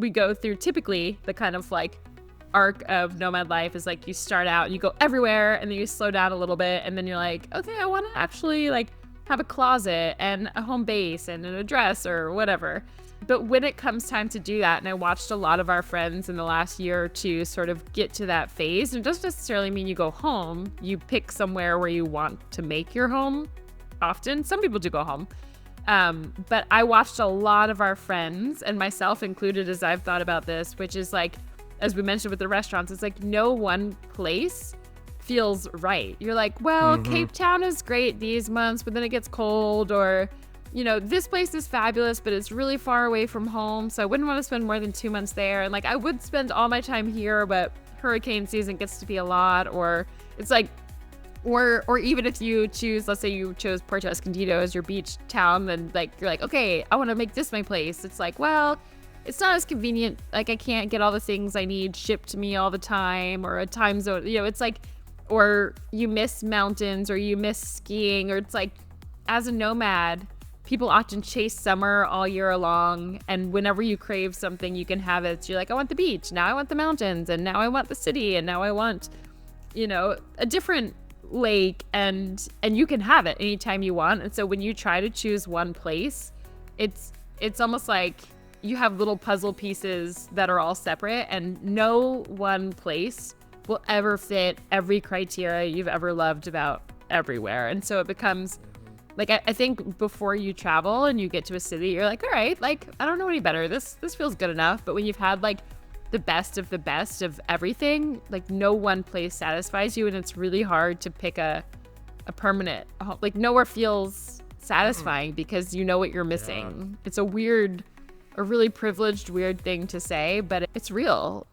we go through typically the kind of like arc of nomad life is like you start out and you go everywhere and then you slow down a little bit and then you're like, okay, I want to actually like have a closet and a home base and an address or whatever. But when it comes time to do that, and I watched a lot of our friends in the last year or two sort of get to that phase, and it doesn't necessarily mean you go home. You pick somewhere where you want to make your home often. Some people do go home. But I watched a lot of our friends, and myself included as I've thought about this, which is like, as we mentioned with the restaurants, it's like no one place feels right. You're like, well, Cape Town is great these months, but then it gets cold, or, you know, this place is fabulous, but it's really far away from home, so I wouldn't want to spend more than 2 months there. And like, I would spend all my time here, but hurricane season gets to be a lot. Or it's like, or even if you choose, let's say you chose Puerto Escondido as your beach town, then like, you're like, okay, I want to make this my place. It's like, well, it's not as convenient. Like, I can't get all the things I need shipped to me all the time, or a time zone, you know, it's like, or you miss mountains, or you miss skiing, or it's like, as a nomad, people often chase summer all year long, and whenever you crave something, you can have it. So you're like, I want the beach, now I want the mountains, and now I want the city, and now I want, you know, a different lake, and you can have it anytime you want. And so when you try to choose one place, it's almost like you have little puzzle pieces that are all separate, and no one place will ever fit every criteria you've ever loved about everywhere. And so it becomes like, I think before you travel and you get to a city, you're like, all right, like, I don't know any better. This feels good enough. But when you've had like the best of everything, like no one place satisfies you, and it's really hard to pick a permanent home. Like, nowhere feels satisfying because you know what you're missing. It's a really privileged, weird thing to say, but it's real.